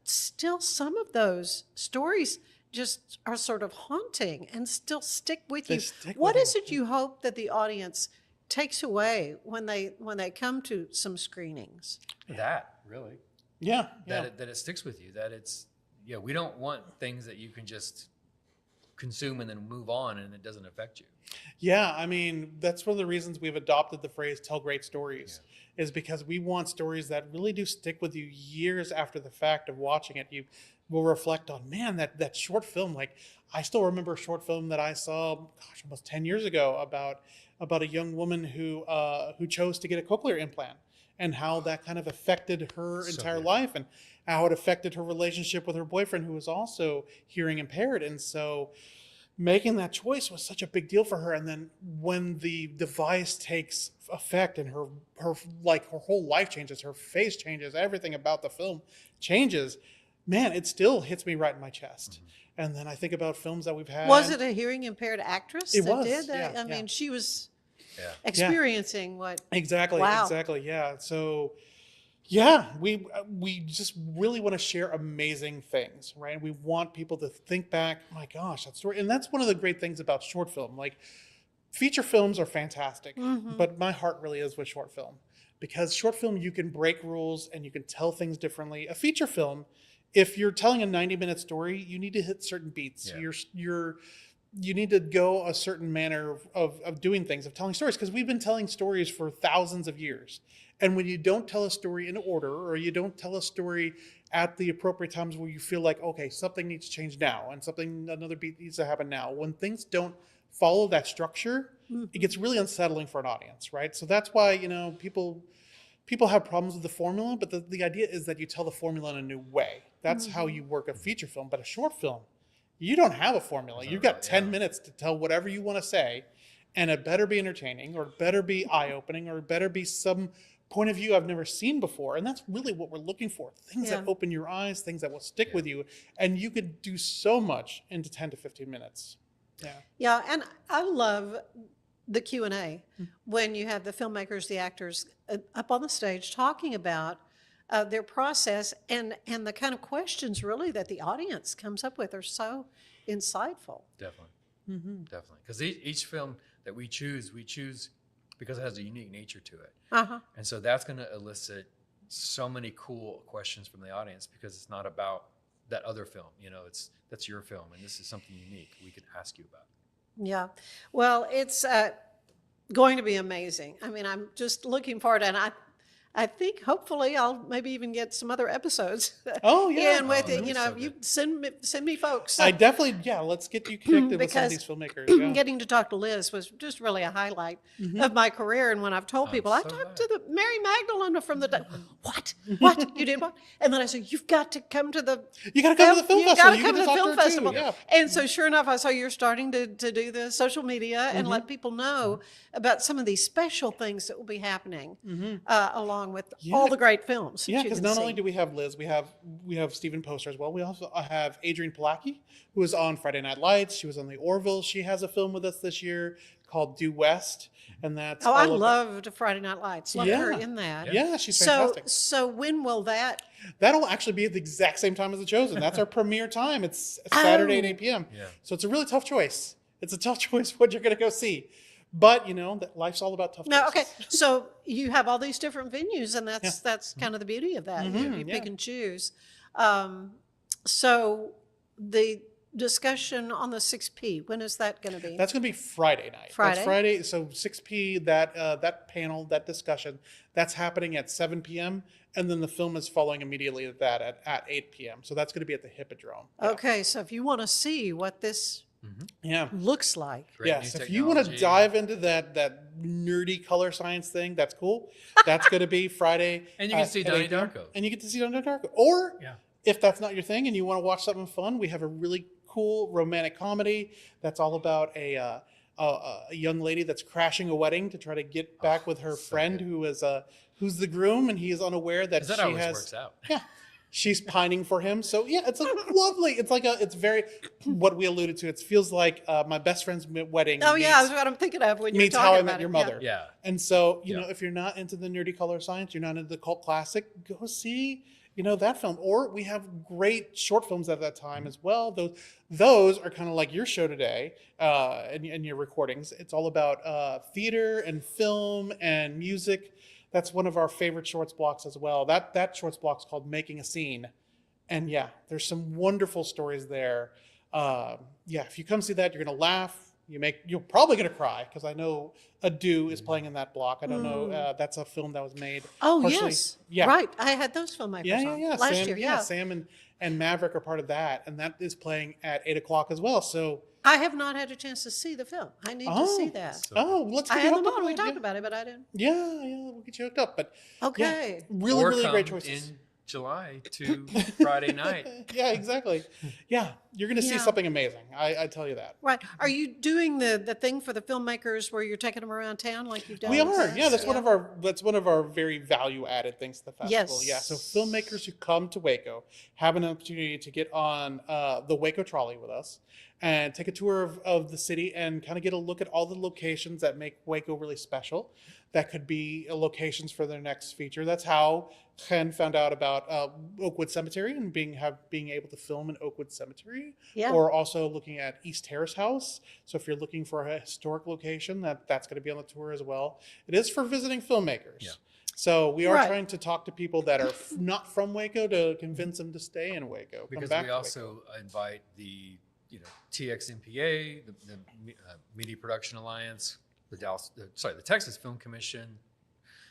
still some of those stories just are sort of haunting and still stick with you. What is it you hope that the audience takes away when they come to some screenings? That, really. Yeah. That it sticks with you, that it's, we don't want things that you can just consume and then move on and it doesn't affect you. Yeah, I mean, that's one of the reasons we've adopted the phrase tell great stories, is because we want stories that really do stick with you years after the fact of watching it. You will reflect on, man, that short film. Like, I still remember a short film that I saw, almost 10 years ago about a young woman who chose to get a cochlear implant, and how that kind of affected her entire life, and how it affected her relationship with her boyfriend, who was also hearing impaired. And so making that choice was such a big deal for her. And then when the device takes effect and her whole life changes, her face changes, everything about the film changes, man, it still hits me right in my chest. And then I think about films that we've had. Was it a hearing impaired actress that was, did that? Yeah, I mean, she was experiencing what? Exactly. Wow. Exactly. Yeah. So, yeah, we just really want to share amazing things, right? We want people to think back, oh my gosh, that story. And that's one of the great things about short film. Like, feature films are fantastic, but my heart really is with short film, because short film, you can break rules and you can tell things differently. A feature film, if you're telling a 90-minute story, you need to hit certain beats. You need to go a certain manner of doing things, of telling stories, because we've been telling stories for thousands of years. And when you don't tell a story in order, or you don't tell a story at the appropriate times where you feel like, okay, something needs to change now, and another beat needs to happen now, when things don't follow that structure, it gets really unsettling for an audience, right? So that's why, people have problems with the formula, but the idea is that you tell the formula in a new way. That's how you work a feature film. But a short film, you don't have a formula. You've got 10 minutes to tell whatever you want to say, and it better be entertaining, or it better be eye-opening, or it better be some point of view I've never seen before. And that's really what we're looking for. Things that open your eyes, things that will stick with you. And you could do so much into 10 to 15 minutes. Yeah, and I love the Q&A when you have the filmmakers, the actors up on the stage talking about their process, and the kind of questions really that the audience comes up with are so insightful. Definitely. Definitely. Because each film that we choose because it has a unique nature to it. And so that's going to elicit so many cool questions from the audience, because it's not about that other film. That's your film, and this is something unique we could ask you about. Yeah. Well, it's going to be amazing. I mean, I'm just looking forward, and I think hopefully I'll maybe even get some other episodes. Oh yeah, and with it, you send me folks. I definitely, let's get you connected with some of these filmmakers. Getting to talk to Liz was just really a highlight of my career. And when I've told people, I talked to the Mary Magdalene from the what you did what? And then I said, you've got to come to the film festival. You got to come to the film festival. Yeah. And so sure enough, I saw you're starting to do the social media and let people know about some of these special things that will be happening along with all the great films. Yeah, because not only do we have Liz, we have Stephen Poster as well. We also have Adrienne Palacki, who was on Friday Night Lights. She was on The Orville. She has a film with us this year called Due West, and that's I loved Friday Night Lights. Loved her in that. Yeah, she's fantastic. So when will that? That'll actually be at the exact same time as The Chosen. That's our premiere time. It's Saturday at 8 p.m. Yeah. So it's a really tough choice. It's a tough choice what you're going to go see. But that life's all about tough choices. No, okay. So you have all these different venues, and that's kind of the beauty of that. You pick and choose. So the discussion on the 6P, when is that going to be? That's going to be Friday night. That's Friday. So 6P, that panel, that discussion, that's happening at 7 p.m. And then the film is following immediately at that at 8 p.m. So that's going to be at the Hippodrome. Yeah. Okay. So if you want to see what this looks like. Yes, if you want to dive into that nerdy color science thing, that's cool. That's going to be Friday. And you can see Donnie Darko. And you get to see Donnie Darko. Or if that's not your thing and you want to watch something fun, we have a really cool romantic comedy that's all about a young lady that's crashing a wedding to try to get back with her friend who's the groom, and he is unaware that she always works out. Yeah. she's pining for him. So yeah, it's like lovely. It's very what we alluded to. It feels like my best friend's wedding. Oh yeah, that's what I'm thinking of when you're meets talking How I about Met Your it. Mother. Yeah. And so you know, if you're not into the nerdy color science, you're not into the cult classic, go see that film. Or we have great short films at that time as well. Those are kind of like your show today and your recordings. It's all about theater and film and music. That's one of our favorite shorts blocks as well. That shorts block's called Making a Scene. And yeah, there's some wonderful stories there. If you come see that, you're going to laugh. You're probably going to cry, because I know Ado is playing in that block. I don't know. That's a film that was made. Oh, partially- yes. Yeah. Right. I had those filmmakers on last Sam, year. Yeah. Sam and Maverick are part of that. And that is playing at 8:00 as well. So I have not had a chance to see the film. I need to see that. Let's I get you had hooked them up on. We it, talked about it, but I didn't. Yeah, we'll get you hooked up. But Okay. yeah, really, Or really come great choices. in July to Friday night. Yeah, exactly. Yeah, you're going to see Yeah. something amazing. I tell you that. Right. Are you doing the thing for the filmmakers where you're taking them around town like you've done? We in the are. past? Yeah, that's one of our very value added things to the festival. Yes. Yeah. So filmmakers who come to Waco have an opportunity to get on the Waco trolley with us and take a tour of the city and kind of get a look at all the locations that make Waco really special. That could be locations for their next feature. That's how Ken found out about Oakwood Cemetery and being able to film in Oakwood Cemetery. Yeah. Or also looking at East Terrace House. So if you're looking for a historic location, that's going to be on the tour as well. It is for visiting filmmakers. Yeah. So we are Right. trying to talk to people that are not from Waco to convince them to stay in Waco. come Because back we to Waco. also invite the TXMPA, the Media Production Alliance, the Texas Film Commission,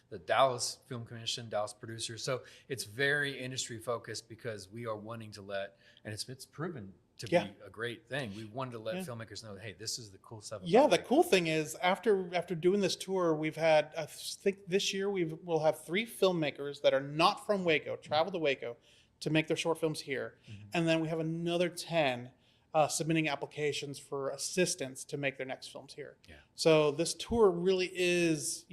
the Dallas Film Commission, Dallas producers. So it's very industry focused, because we are wanting to and it's proven to be a great thing. We wanted to let filmmakers know, hey, this is the cool stuff. Yeah, the cool thing is after doing this tour, we've had, I think this year we'll have 3 filmmakers that are not from Waco travel to Waco to make their short films here, and then we have another 10 submitting applications for assistance to make their next films here. Yeah. So this tour really is,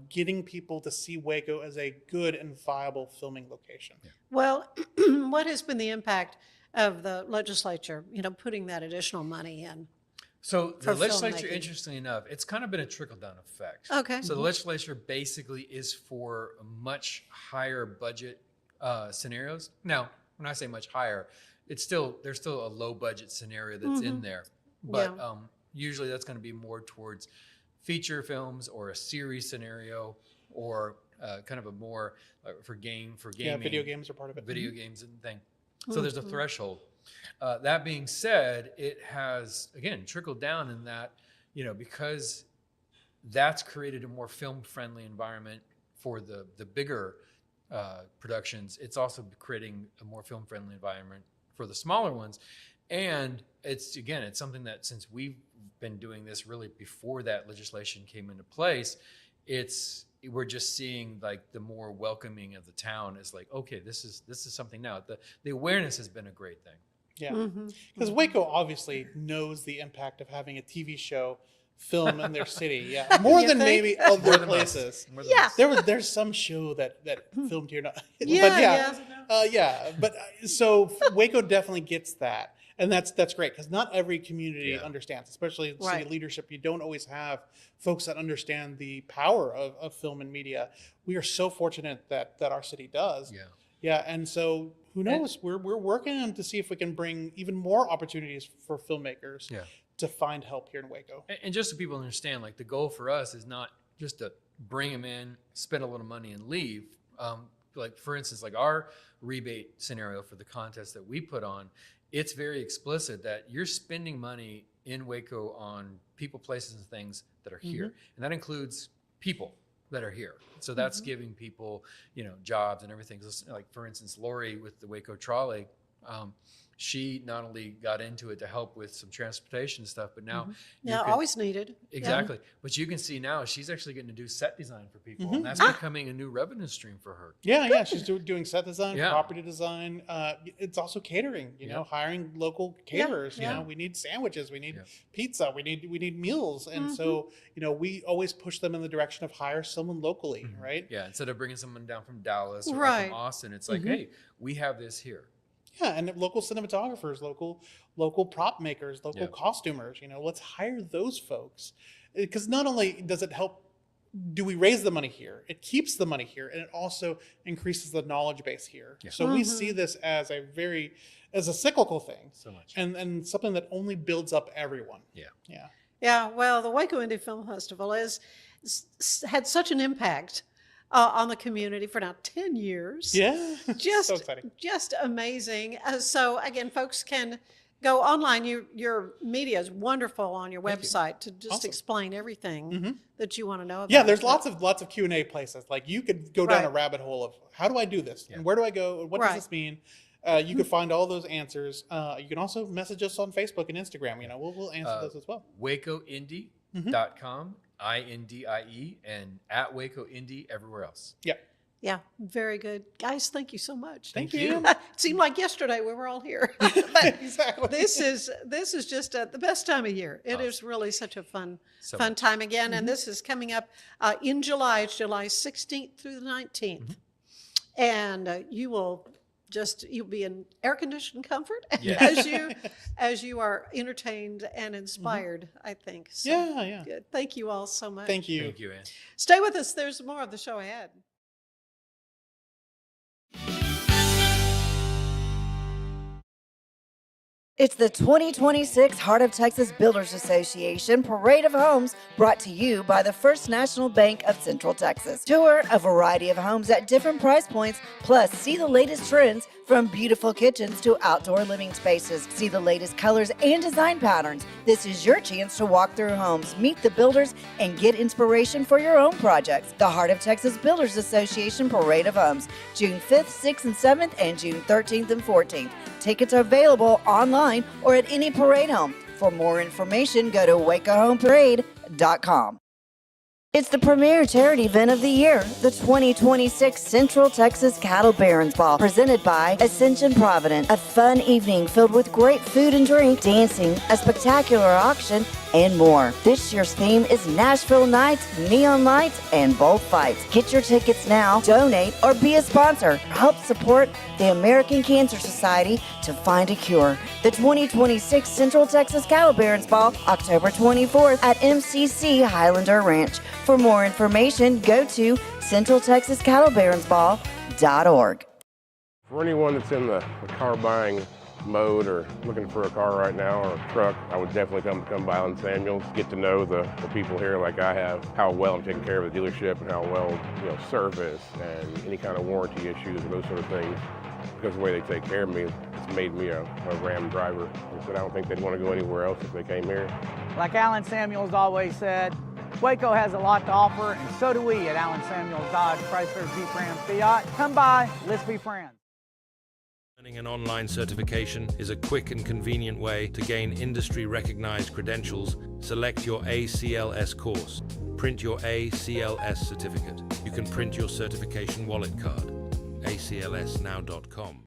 getting people to see Waco as a good and viable filming location. Yeah. Well, what has been the impact of the legislature, putting that additional money in? So for the legislature, filmmaking? Interestingly enough, it's kind of been a trickle-down effect. Okay. So the legislature basically is for much higher budget scenarios. Now, when I say much higher, there's still a low budget scenario that's in there, but usually that's going to be more towards feature films or a series scenario, or kind of a more for gaming. Yeah, video games are part of it. Video games and thing. So there's a threshold. That being said, it has again trickled down in that, because that's created a more film friendly environment for the bigger productions. It's also creating a more film friendly environment for the smaller ones. And it's something that, since we've been doing this really before that legislation came into place, we're just seeing like the more welcoming of the town is like, okay, this is something now. The awareness has been a great thing. Yeah, because Waco obviously knows the impact of having a TV show film in their city. Yeah, more than maybe other places. There's some show that filmed here. But so Waco definitely gets that. And that's great, because not every community understands, especially city leadership. You don't always have folks that understand the power of film and media. We are so fortunate that our city does. Yeah. Yeah, and so who knows? We're working on to see if we can bring even more opportunities for filmmakers to find help here in Waco. And just so people understand, like the goal for us is not just to bring them in, spend a little money, and leave. Like for instance, like our rebate scenario for the contest that we put on, it's very explicit that you're spending money in Waco on people, places, and things that are here. And that includes people that are here. So that's giving people, jobs and everything. So like for instance, Lori with the Waco Trolley, She not only got into it to help with some transportation stuff, but now always needed. Exactly. Yeah. But you can see now she's actually getting to do set design for people, and that's becoming a new revenue stream for her. Yeah, she's doing set design, property design. It's also catering. You know, hiring local caterers. You know, we need sandwiches, we need pizza, we need meals, and so we always push them in the direction of hire someone locally, right? Yeah, instead of bringing someone down from Dallas or from Austin, it's like, hey, we have this here. Yeah, and local cinematographers, local prop makers, local costumers. Let's hire those folks, because not only does it help, do we raise the money here? It keeps the money here, and it also increases the knowledge base here. Yeah. So we see this as a cyclical thing, so much, and something that only builds up everyone. Yeah. Well, the Waco Indie Film Festival had such an impact on the community for now 10 years. Yeah, just so exciting, just amazing. So again, folks can go online. Your media is wonderful on your website to just explain everything that you want to know about. Yeah, there's lots of Q&A places. Like, you could go down a rabbit hole of, how do I do this, and where do I go, and what does this mean? You can find all those answers. You can also message us on Facebook and Instagram. We'll answer those as well. WacoIndie.com. INDIE, and at Waco Indie everywhere else. Yeah, very good. Guys, thank you so much. Thank you. It seemed like yesterday we were all here. But exactly. This is just the best time of year. It is really such a fun time again. And this is coming up in July. It's July 16th through the 19th. And you'll be in air-conditioned comfort as you are entertained and inspired, I think. So, yeah. Good. Thank you all so much. Thank you. Thank you, Ann. Stay with us. There's more of the show ahead. It's the 2026 Heart of Texas Builders Association Parade of Homes, brought to you by the First National Bank of Central Texas. Tour a variety of homes at different price points, plus see the latest trends from beautiful kitchens to outdoor living spaces. See the latest colors and design patterns. This is your chance to walk through homes, meet the builders, and get inspiration for your own projects. The Heart of Texas Builders Association Parade of Homes, June 5th, 6th, and 7th, and June 13th and 14th. Tickets are available online or at any parade home. For more information, go to wacohomeparade.com. It's the premier charity event of the year, the 2026 Central Texas Cattle Barons Ball, presented by Ascension Providence. A fun evening filled with great food and drink, dancing, a spectacular auction, and more. This year's theme is Nashville Nights, Neon Lights, and Bullfights. Get your tickets now, donate, or be a sponsor. Help support the American Cancer Society to find a cure. The 2026 Central Texas Cattle Barons Ball, October 24th at MCC Highlander Ranch. For more information, go to centraltexascattlebaronsball.org. For anyone that's in the car buying mode or looking for a car right now or a truck, I would definitely come by Alan Samuels, get to know the people here like I have, how well I'm taking care of the dealership and how well, service and any kind of warranty issues or those sort of things. Because of the way they take care of me, it's made me a Ram driver. And so I don't think they'd want to go anywhere else if they came here. Like Alan Samuels always said, Waco has a lot to offer, and so do we at Alan Samuels Dodge, Chrysler, Jeep, Ram, Fiat. Come by, let's be friends. Earning an online certification is a quick and convenient way to gain industry-recognized credentials. Select your ACLS course. Print your ACLS certificate. You can print your certification wallet card. aclsnow.com.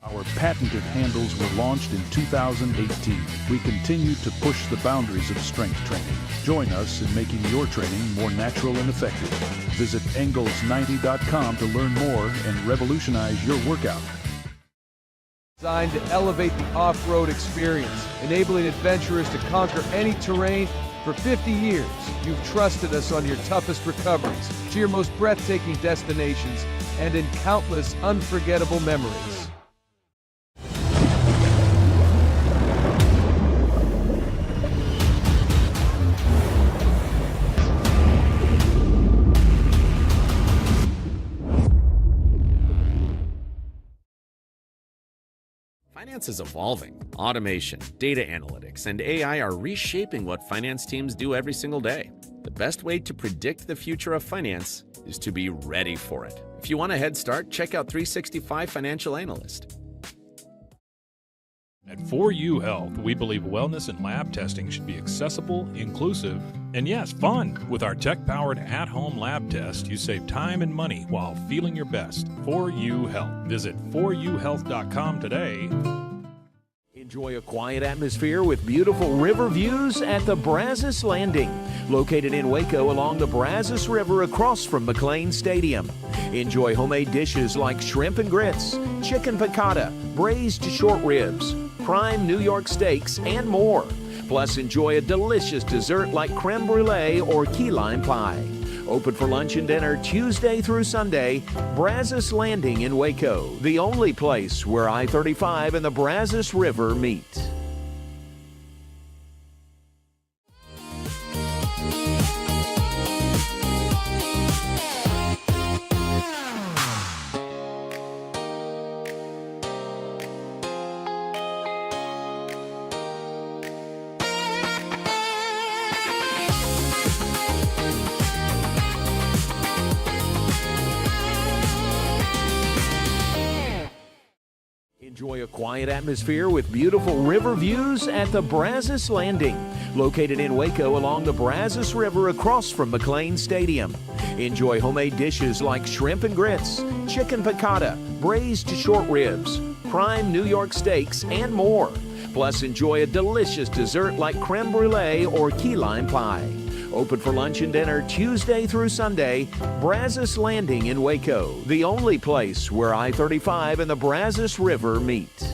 Our patented handles were launched in 2018. We continue to push the boundaries of strength training. Join us in making your training more natural and effective. Visit Engels90.com to learn more and revolutionize your workout. Designed to elevate the off-road experience, enabling adventurers to conquer any terrain. For 50 years, you've trusted us on your toughest recoveries, to your most breathtaking destinations, and in countless unforgettable memories. Finance is evolving. Automation, data analytics, and AI are reshaping what finance teams do every single day. The best way to predict the future of finance is to be ready for it. If you want a head start, check out 365 Financial Analyst. At 4U Health, we believe wellness and lab testing should be accessible, inclusive, and yes, fun. With our tech-powered at-home lab test, you save time and money while feeling your best. 4U Health. Visit 4uhealth.com today. Enjoy a quiet atmosphere with beautiful river views at the Brazos Landing, located in Waco along the Brazos River across from McLean Stadium. Enjoy homemade dishes like shrimp and grits, chicken piccata, braised short ribs, prime New York steaks, and more. Plus, enjoy a delicious dessert like creme brulee or key lime pie. Open for lunch and dinner Tuesday through Sunday. Brazos Landing in Waco, the only place where I-35 and the Brazos River meet. Enjoy a quiet atmosphere with beautiful river views at the Brazos Landing, located in Waco along the Brazos River across from McLean Stadium. Enjoy homemade dishes like shrimp and grits, chicken piccata, braised short ribs, prime New York steaks, and more. Plus, enjoy a delicious dessert like creme brulee or key lime pie. Open for lunch and dinner Tuesday through Sunday. Brazos Landing in Waco, the only place where I-35 and the Brazos River meet.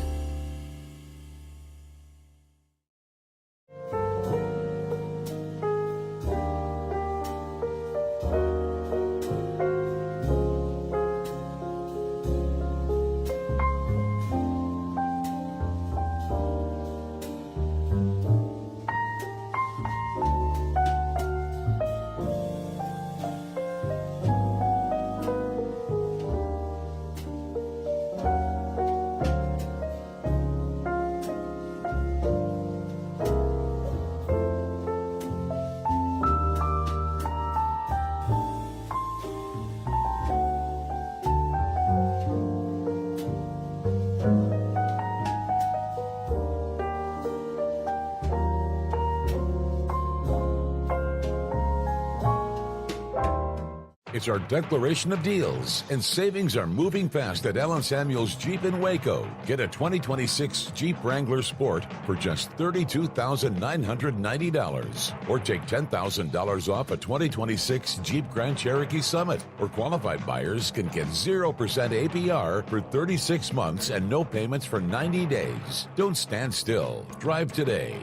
It's our declaration of deals, and savings are moving fast at Allen Samuels Jeep in Waco. Get a 2026 Jeep Wrangler Sport for just $32,990, or take $10,000 off a 2026 Jeep Grand Cherokee Summit, or qualified buyers can get 0% APR for 36 months and no payments for 90 days. Don't stand still. Drive today.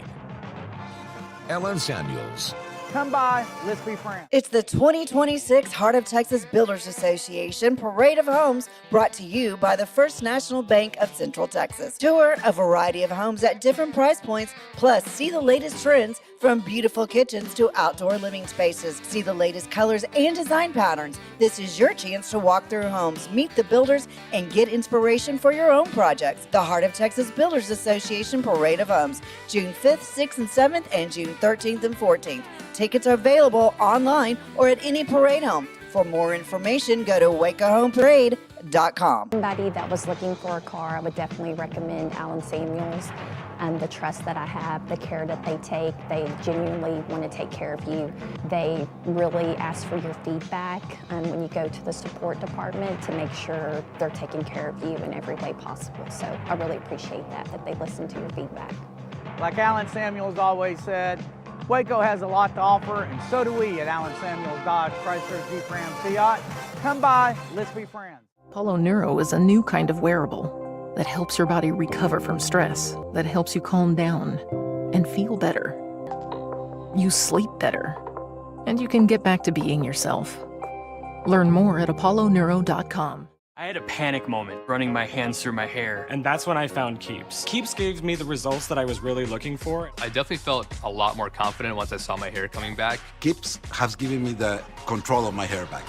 Allen Samuels. Come by, let's be friends. It's the 2026 Heart of Texas Builders Association Parade of Homes, brought to you by the First National Bank of Central Texas. Tour a variety of homes at different price points, plus see the latest trends from beautiful kitchens to outdoor living spaces. See the latest colors and design patterns. This is your chance to walk through homes, meet the builders, and get inspiration for your own projects. The Heart of Texas Builders Association Parade of Homes, June 5th, 6th, and 7th, and June 13th and 14th. Tickets are available online or at any parade home. For more information, go to wacohomeparade.com. Somebody that was looking for a car, I would definitely recommend Allen Samuels. The trust that I have, the care that they take, they genuinely want to take care of you. They really ask for your feedback when you go to the support department to make sure they're taking care of you in every way possible. So I really appreciate that they listen to your feedback. Like Allen Samuels always said, Waco has a lot to offer, and so do we at Allen Samuels Dodge, Chrysler, Jeep, Ram, Fiat. Come by, let's be friends. Apollo Neuro is a new kind of wearable that helps your body recover from stress, that helps you calm down and feel better. You sleep better, and you can get back to being yourself. Learn more at apolloneuro.com. I had a panic moment running my hands through my hair, and that's when I found Keeps. Keeps gave me the results that I was really looking for. I definitely felt a lot more confident once I saw my hair coming back. Keeps has given me the control of my hair back.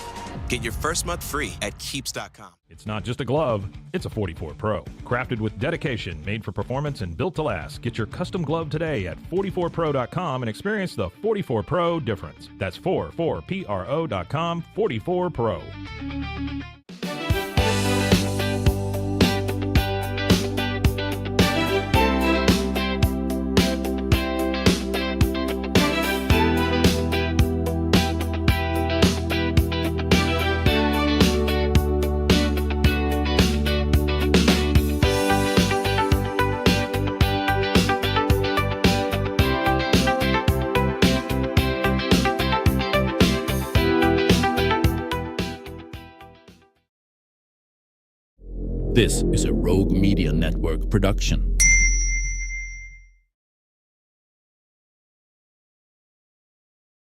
Get your first month free at Keeps.com. It's not just a glove, it's a 44 Pro. Crafted with dedication, made for performance, and built to last. Get your custom glove today at 44pro.com and experience the 44 Pro difference. That's 44pro.com, 44 Pro. This is a Rogue Media Network production.